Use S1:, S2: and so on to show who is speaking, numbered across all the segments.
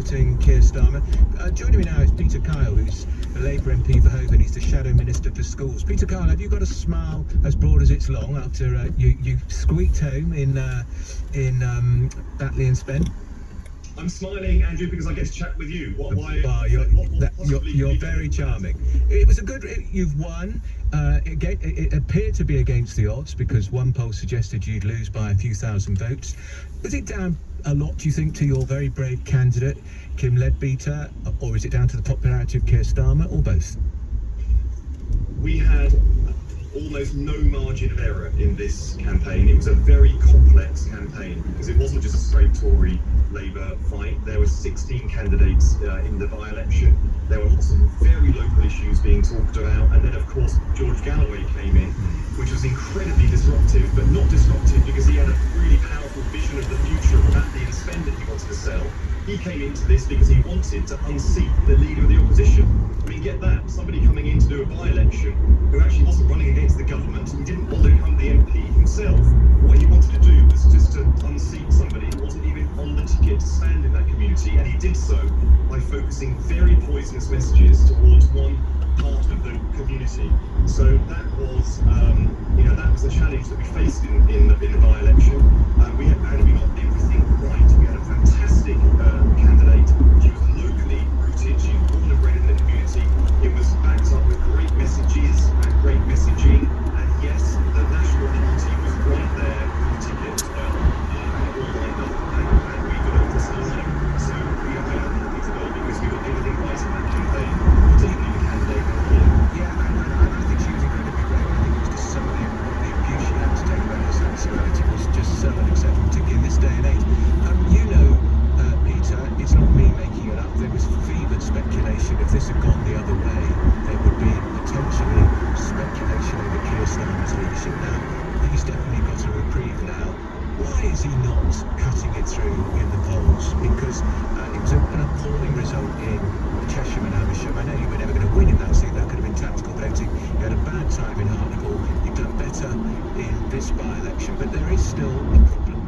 S1: supporting Keir Starmer. Joining me now is Peter Kyle, who's the Labour MP for Hove, and he's the Shadow Minister for Schools. Peter Kyle, have you got a smile as broad as it's long after you squeaked home in Batley and Spen?
S2: I'm smiling, Andrew, because I get to chat with you.
S1: You're very charming. It was a good. You've won. It appeared to be against the odds because one poll suggested you'd lose by a few thousand votes. Was it down a lot, do you think, to your very brave candidate, Kim Leadbeater, or is it down to the popularity of Keir Starmer, or both?
S2: We had almost no margin of error in this campaign. It was a very complex campaign because it wasn't just a straight Tory Labour fight. There were 16 candidates in the by-election. There were lots of very local issues being talked about, and then of course George Galloway came in, which was incredibly disruptive, but not disruptive because he had a really powerful vision of the future of Batley and Spen that he wanted to sell. He came into this because he wanted to unseat the leader of the opposition. I mean, get that, somebody coming in to do a by-election who actually wasn't running against the government, he didn't want to become the MP himself. What he wanted to do was just to unseat somebody who wasn't even on the ticket to stand in that community, and he did so by focusing very poisonous messages towards one part of the community. So that was, that was the challenge that we faced in the by-election. We got everything right. We had a fantastic candidate. She was locally rooted. She was born and bred in the community. It was backed up with great messages and great messaging. And yes, the National Party was right there with the ticket as well, all lined up, and we got over the line. So we are happy today because we got everything right in that campaign, particularly the candidate here.
S1: Yeah, and I think she was incredibly brave. I think it was just some of the abuse she had to take about her sexuality was just so unacceptable, particularly in this day and age. Peter, it's not me making it up. There was fevered speculation. If this had gone the other way, there would be potentially speculation over Keir Starmer's leadership. Now, he's definitely got a reprieve now. Why is he not cutting it through in the polls? Because it was an appalling result in Cheshire and Amersham. I know you were never going to win in that seat. That could have been tactical voting. You had a bad time in Hartlepool. You've done better in this by-election, but there is still a problem.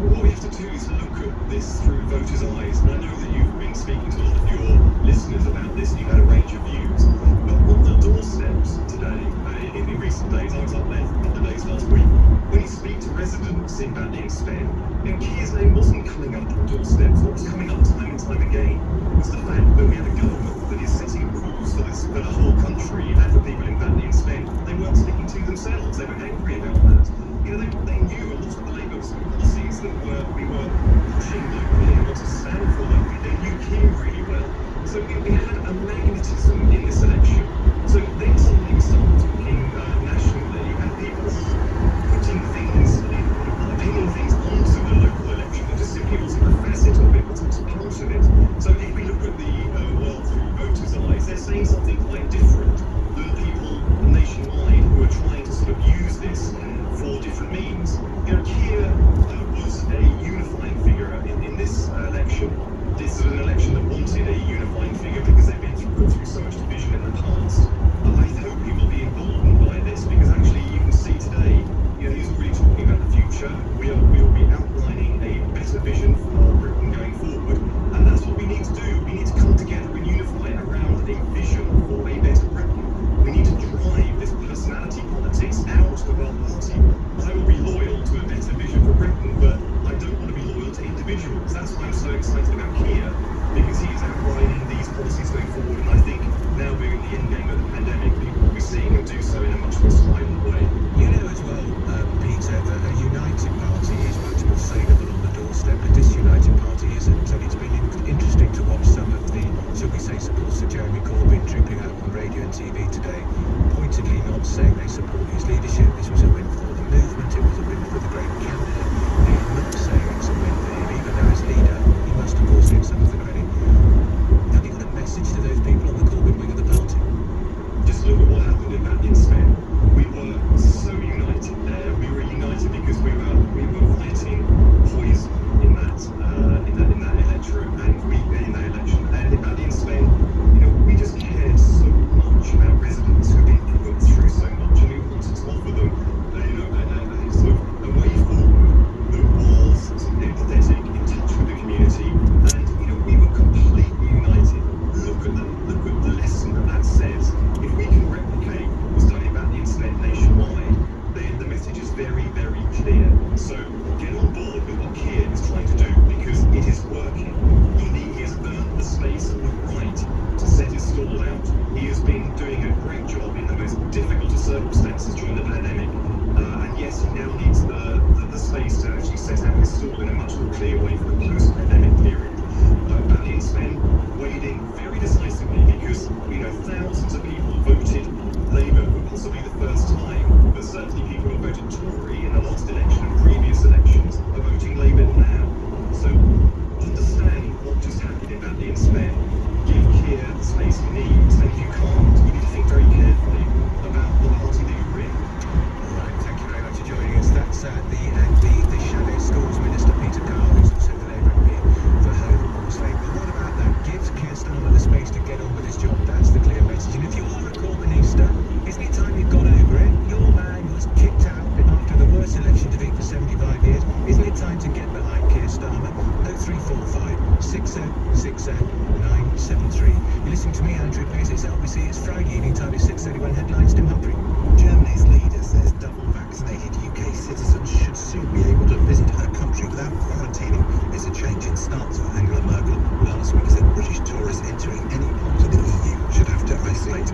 S2: What we have to do is look at this through voters' eyes. And I know that you've been speaking to a lot of your listeners about this, and you've had a range of views. But on the doorsteps today, in recent days, I was up there for a couple of days last week. When you speak to residents in Batley and Spen, Keir's name wasn't coming up on doorsteps. What was coming up time and time again was the fact that we have a government that is setting rules for the whole country and for people in Batley and Spen. They weren't sticking to themselves. They were angry about that. They knew a lot of the Labour policies that we were pushing locally and what to stand for locally. They knew Kim really well. So we had a magnetism in this election. So then suddenly we started talking nationally, and people putting things, pinning things onto the local election that just simply wasn't a facet of it, wasn't a part of it. So if we look at the world through voters' eyes, they're saying something quite different than people nationwide who are trying to sort of use this for different means. Keir was a unifying figure in this election. This is an election that wanted a unifying figure because they've been through so much division in the past. I hope he will be emboldened by this because actually you can see today, he's already talking about the future. We will be outlining a better vision for Britain going forward, and that's what we need to do. We need to come together and unify around a vision for a better Britain. We need to drive this personality politics out of our party. I will be loyal to a better vision for Britain, but I don't want to be loyal to individuals. That's why I'm so excited about Keir, because he is outlining these policies going forward, and I think now we're in the end game of the pandemic, people will be seeing him do so in a much more silent way.
S1: You know as well, Peter, that a united party is much more saleable on the doorstep. A disunited party isn't, and it's been interesting to watch some of the, shall we say, supporters of Jeremy Corbyn trooping out on radio and TV today, pointedly not saying they support his leadership. This was a win for the movement, it was a win for the great candidate. They are not saying it's a win for him, even though as leader, he must of course get some of the credit. Have you got a message to those people on the Corbyn wing of the party?
S2: Just look at what happened in Batley and Spen. We were so united there. We were united because we were fighting poison in that electorate, and in that election. And in Batley and Spen, we just cared so much about residents who've been put through so much, and we wanted to offer them, a sort of a way forward that was sort of empathetic, in touch with the community, and He has been doing a great job in the most difficult of circumstances during the pandemic. And yes, he now needs the space to actually set out his stall in a much more clear way for the post-pandemic period. Bally and Sven weighed in very decisively because, thousands of people voted Labour for possibly the first time, but certainly people who voted Tory in the last election and previous elections are voting Labour now. So understand what just happened in Bally and Sven. Give Keir the space he needs, and if you can't, you need to think very carefully about the party that you're in.
S1: All right, thank you very much for joining us. That's the Shadow Schools Minister, Peter Carr, who's also the Labour MP for Hove and Motorway. But what about that? Gives Keir Starmer the space to get on with his job. That's the clear message. And if you are a Corbynister, isn't it time you got over it? Your man was kicked out after the worst election defeat for 75 years. Isn't it time to get behind Keir Starmer? 0345 6060 973. You're listening to me, Andrew Pearce. It's LBC. It's Friday evening time. It's 6:31. Headlines. Tim Humphrey.
S3: Germany's leader says double-vaccinated UK citizens should soon be able to visit her country without quarantining. It's a change in stance for Angela Merkel, who last week said British tourists entering any part of the EU should have to isolate.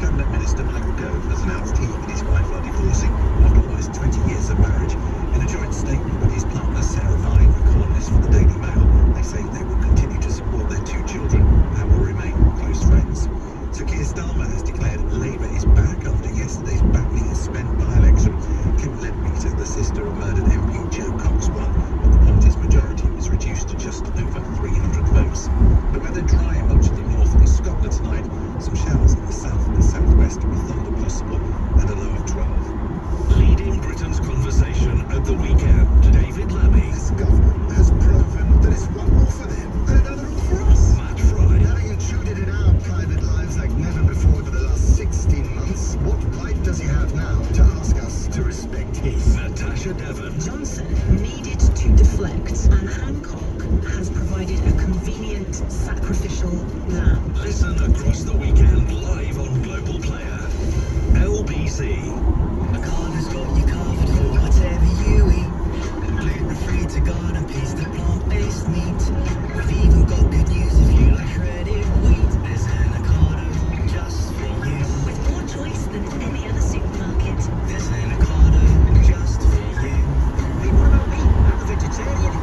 S3: Cabinet Minister Michael Gove has announced he and his wife are divorcing after almost 20 years of marriage. In a joint statement with his partner Sarah Vine, a columnist for the Daily Mail, they say they will continue to support their two children and will remain close friends. So Keir Starmer has declared Labour is back after yesterday's Batley and Spen by-election. Kim Leadbeater, the sister of murdered MP Joe Cox, won, but the party's majority was reduced to just over 300 votes. The weather dry in much of the north and Scotland tonight. Some showers in the south and southwest with thunder possible and a low of 12.
S4: Leading Britain's conversation at the weekend, David Lammy,
S3: This government has proven that it's one more for them and another all for us.
S4: Matt Fry,
S3: Having intruded in our private lives like never before over the last 16 months, what right does he have now to ask us to respect his?
S4: Natasha Devon,
S5: Johnson needed to deflect, and Hancock has provided a convenient sacrificial lamb.
S4: listen across the weekend live on Global Player. LBC,
S6: A corner's got you covered for whatever you eat. Gluten-free to garden paste to plant-based meat. We've even got good news if you like shredded wheat. There's an avocado just for you.
S5: With more choice than any other supermarket.
S6: There's an avocado just for you.
S3: Hey, what about me? I'm a vegetarian.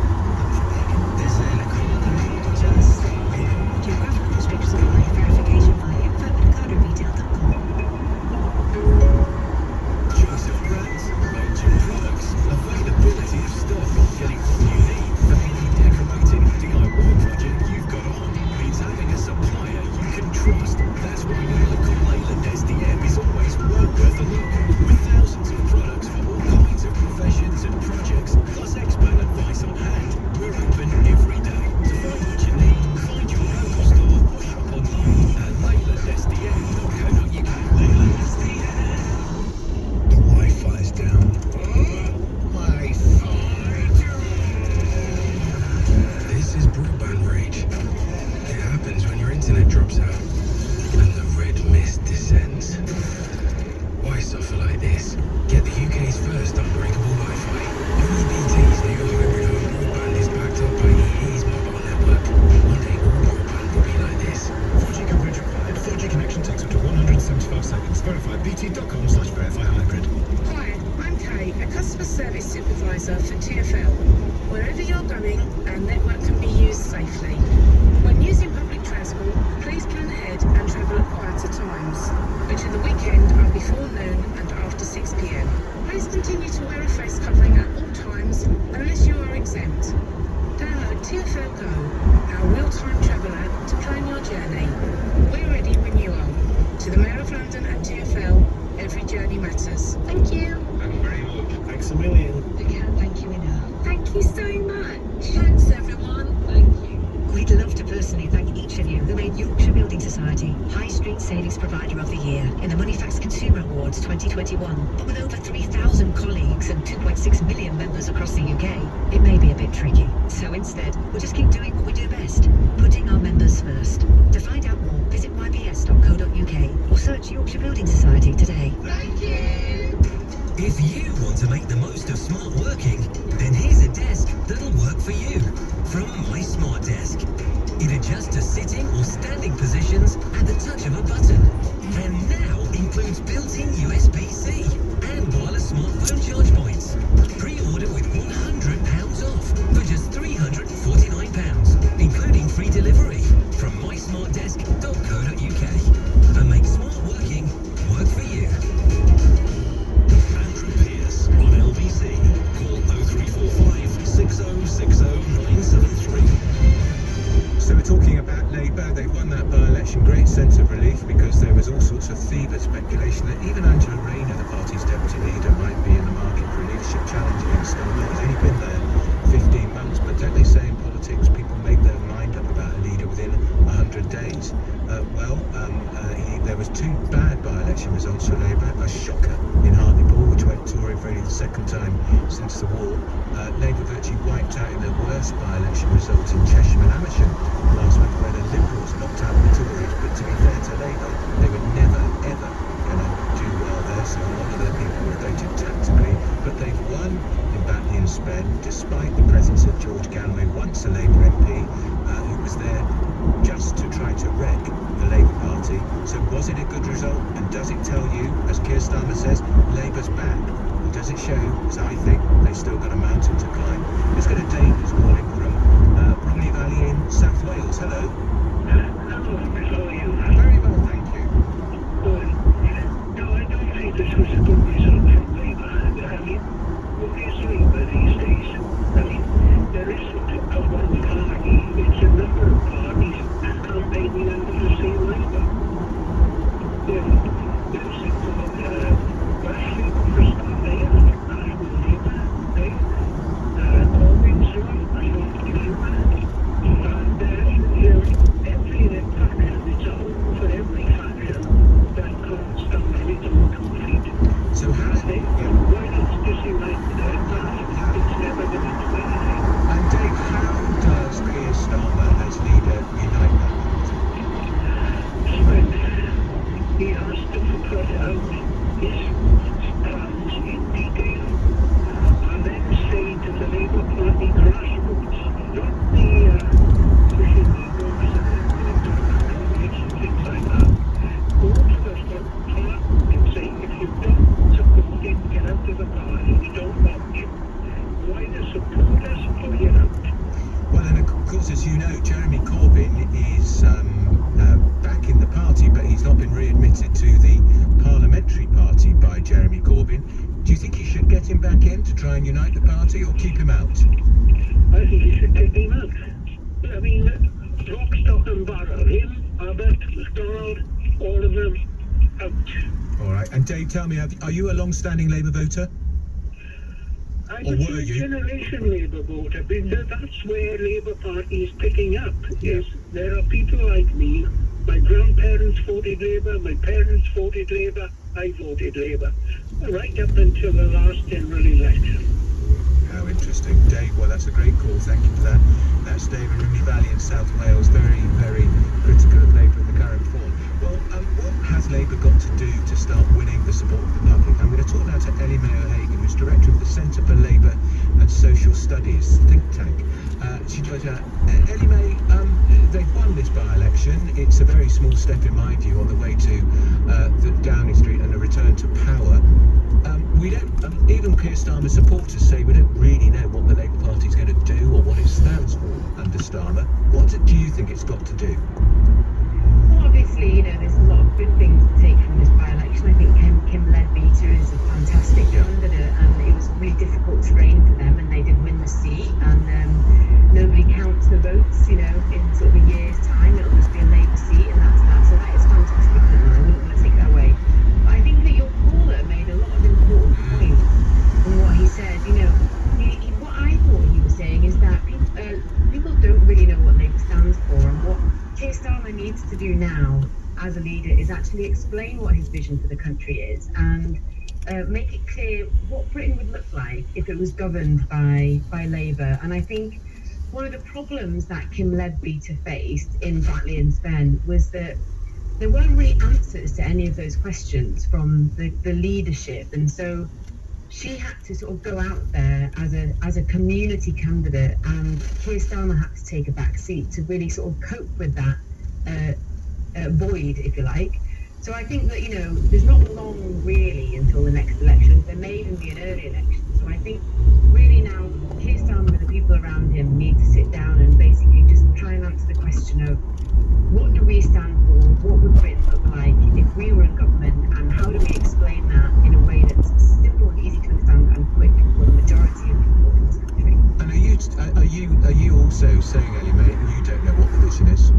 S6: There's an avocado just for you.
S5: Geographical restrictions apply. Verification via info@ocadoretail.com.
S4: choice of brands, range of products, availability of stock, getting what you need, family decorating, DIY project you've got on. Means having a supplier you can trust. That's why your local Leyland SDM is always well worth a look. With thousands of products for all kinds of professions and projects, plus expert advice on hand, we're open every day. To find what you need, find your local store or shop online at leylandsdm.co.uk. Leyland SDM.
S3: The Wi-Fi's down.
S7: This is broadband rage. It happens when your internet drops out and the red mist descends. Why suffer like this? Get the UK's first unbreakable Wi-Fi. Only BT's new hybrid home broadband is backed up by EE's mobile network. One day all broadband will be like this.
S3: 4G coverage required. 4G connection takes up to 175 seconds. Verify bt.com/verify hybrid.
S8: Hi, I'm Kay, a customer service supervisor for TfL. Wherever you're going, our network can be used safely. When using public transport, please plan ahead and travel at quieter times, which at the weekend are before noon and after 6 p.m. Please continue to wear a face covering at all times unless you are exempt. Download TfL Go, our real-time travel app to plan your journey. We're ready when you are. To the Mayor of London and TfL, every journey matters. Thank you.
S2: Thank you very much.
S3: Thanks a million.
S5: I can't thank you enough.
S8: Thank you so much.
S5: Thanks, everyone. Thank you. We'd love to personally thank each of you who made Yorkshire Building Society High Street Savings Provider of the Year in the Moneyfacts Consumer Awards 2021. But with over 3,000 colleagues and 2.6 million members across the UK, it may be a bit tricky. So instead, we'll just keep doing what we do best, putting our members first. To find out more, visit ybs.co.uk or search Yorkshire Building Society today.
S8: Thank you.
S4: If you want to make the most of smart working, then here's a desk that'll work for you. From My Smart Desk. It adjusts to sitting or standing positions at the touch of a button. And now includes built-in USB-C and wireless smartphone charge points. Pre-order with £100 off for just £349, including free delivery from mysmartdesk.co.uk. And make smart working work for you.
S2: Andrew Pierce on LBC. Call 0345 6060 973.
S1: So we're talking about Labour. They won that by-election, great sense of relief, because there was all sorts of fevered speculation that even Angela Rayner, the party's deputy leader, might be in the market for a leadership challenge against Starmer. He's only been there 15 months, but don't they say in politics people make their mind up about a leader within 100 days? There was two bad by-election results for Labour, a shocker in Hartlepool, which went Tory for only the second time since the war. Labour virtually wiped out in their worst by-election result in Chesham and Amersham last month, where the Liberals knocked out the Tories. But to be fair to Labour, they were never, ever going to do well there, so a lot of their people would have voted tactically. But they've won in Batley and Spen, despite the presence of George Ganway, once a Labour MP, who was there just to try to wreck the Labour Party. So was it a good result? And does it tell you, as Keir Starmer says, Labour's back? Or does it show, as I think, they've still got a mountain to climb? Let's go to Dave, who's calling from Romney Valley in South Wales. Hello.
S9: Hello, how are you?
S1: Very well, thank you.
S9: Good. No, I don't think this was a good result from Labour. I mean, what is Labour these days? I mean, there isn't a one party, it's a number of parties campaigning under the same Labour. There's Wesley for start there, National Labour, Corbyn's one, National Labour, and every faction, it's a home for every faction that comes down a little more complete.
S1: So how did
S9: Why not just unite that? It's never going to do anything.
S1: And Dave, how does Keir Starmer as leader unite that party?
S9: When he has to put out his plans in detail and then say to the Labour Party grassroots, not the pushing egos and things like that. Go to the front part and say, if you don't support him, get out of the party. You don't want him. Why the supporters pull you out?
S1: Well, and of course, as you know, Jeremy Corbyn is back in the party, but he's not been readmitted to the parliamentary party by Jeremy Corbyn. Do you think he should get him back in to try and unite the party, or keep him out?
S9: I think you should take him out. I mean, lock, stock and barrel. Him, Abbott, MacDonald, all of them out.
S1: All right. And Dave, tell me, are you a long-standing Labour voter?
S9: I'm
S1: Or
S9: a
S1: were you?
S9: generation Labour voter, because that's where Labour Party is picking up.
S1: Yeah.
S9: Is there are people like me. My grandparents voted Labour, my parents voted Labour, I voted Labour. Right up until the last general election.
S1: How interesting. Dave, well, that's a great call. Thank you for that. That's Dave in Romney Valley in South Wales. Very, very critical of Labour in the current form. Well, what has Labour got to do to start winning the support of the public? I'm going to talk now to Ellie May O'Hagan, who's director of the Centre for Labour and Social Studies think tank. She joins us. Ellie May, they've won this by-election. It's a very small step, in my view, on the way to the Downing Street and a return to power. We don't, even Keir Starmer supporters say we don't really know what the Labour Party is going to do or what it stands for under Starmer. What do you think it's got to do?
S5: Well, obviously, there's a lot of good things to take from this by-election. I think Kim Leadbeater is a fantastic candidate, and it was really difficult terrain for them, and they did win the seat. And nobody counts the votes, in sort of a year's time. It'll just be a Labour seat, and that's that. So that is fantastic, and I wouldn't want to take that away. But I think that your caller made a lot of important points in what he said. What I thought he was saying is that people don't really know what Labour stands for, and what Keir Starmer needs to do now as a leader is actually explain what his vision for the country is, and make it clear what Britain would look like if it was governed by Labour. And I think one of the problems that Kim Leadbeater faced in Batley and Spen was that there weren't really answers to any of those questions from the leadership. And so she had to sort of go out there as a community candidate, and Keir Starmer had to take a back seat to really sort of cope with that void, if you like. So I think that, there's not long really until the next election. There may even be an early election. So I think really now Keir Starmer and the people around him need to sit down and basically just try and answer the question of what do we stand for? What would Britain look like if we were in government? And how do we explain that in a way that's simple and easy to understand and quick for the majority of people in this country?
S1: And are you also saying, Ellie Mae, you don't know what the vision is?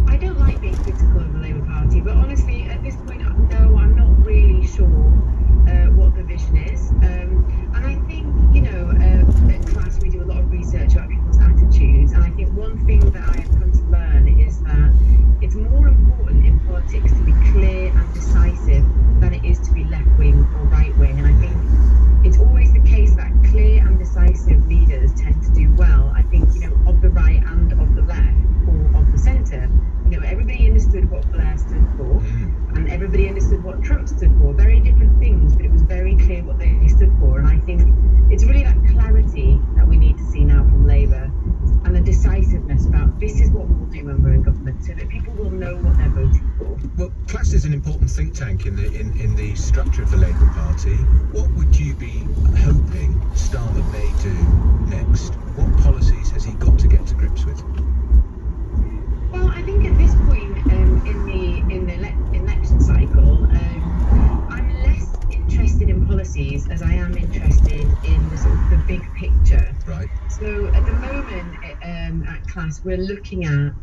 S5: I don't like being critical of the Labour Party, but honestly, at this point, no, I'm not really sure what the vision is. And I think, at class we do a lot of research about people's attitudes, and I think one thing that I have come to learn is that it's more important in politics to be clear and decisive than it is to be left-wing or right-wing. And I think it's always the case that clear and decisive leaders tend to do well, I think, of the right and of the left, or of the centre. Everybody understood what Blair stood for, and everybody understood what Trump stood for. Very different things, but it was very clear what they stood for. And I think it's really that clarity that we need to see now from Labour, and the decisiveness about this is what we'll do when we're in government, so that people will know what they're voting for.
S1: Well, Class is an important think tank in the structure of the Labour Party. What would you be hoping Starmer may do next? What policies has he got to get to grips with?
S5: Well, I think at this point in the election cycle, I'm less interested in policies as I am interested in the sort of the big picture.
S1: Right.
S5: So at the moment at Class, we're looking at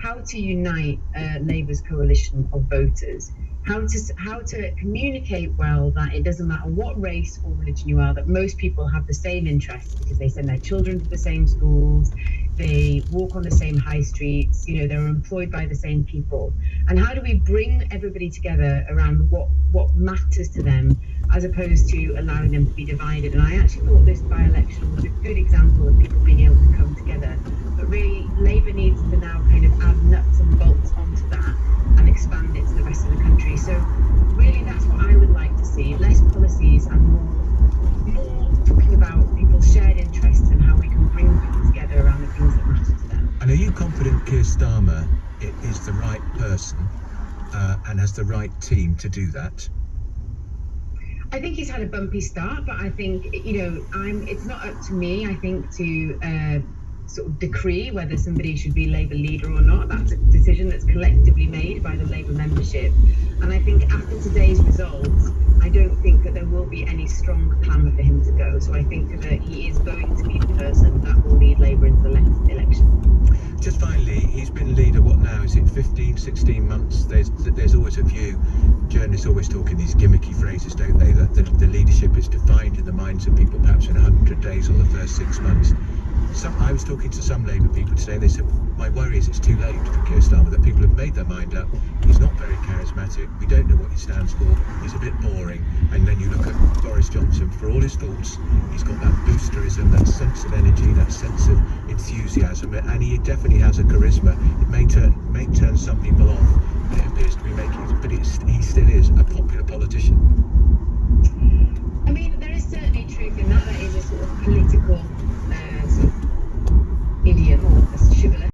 S5: how to unite Labour's coalition of voters, how to communicate well that it doesn't matter what race or religion you are, that most people have the same interests because they send their children to the same schools, they walk on the same high streets, they're employed by the same people. And how do we bring everybody together around what matters to them, as opposed to allowing them to be divided? And I actually thought this by-election was a good example of people being able to come together. But really, Labour needs to now kind of add nuts and bolts onto that and expand it to the rest of the country. So really, that's what I would like to see: less policies and more talking about people's shared interests and how we can bring people together around the things that matter to them.
S1: And are you confident Keir Starmer is the right person and has the right team to do that?
S5: I think he's had a bumpy start, but I think, it's not up to me, I think, to sort of decree whether somebody should be Labour leader or not. That's a decision that's collectively made by the Labour membership. And I think after today's results, I don't think that there will be any strong clamour for him to go. So I think that he is going to be the person that will lead Labour into the next election.
S1: Just finally, he's been leader, what now, is it 15, 16 months? There's always a view, journalists always talk in these gimmicky phrases, don't they, that the leadership is defined in the minds of people perhaps in 100 days or the first 6 months. I was talking to some Labour people today, and they said, my worry is it's too late for Keir Starmer, that people have made their mind up. He's not very charismatic, we don't know what he stands for, he's a bit boring. And then you look at Boris Johnson, for all his faults, he's got that boosterism, that sense of energy, that sense of enthusiasm, and he definitely has a charisma. It may turn some people off.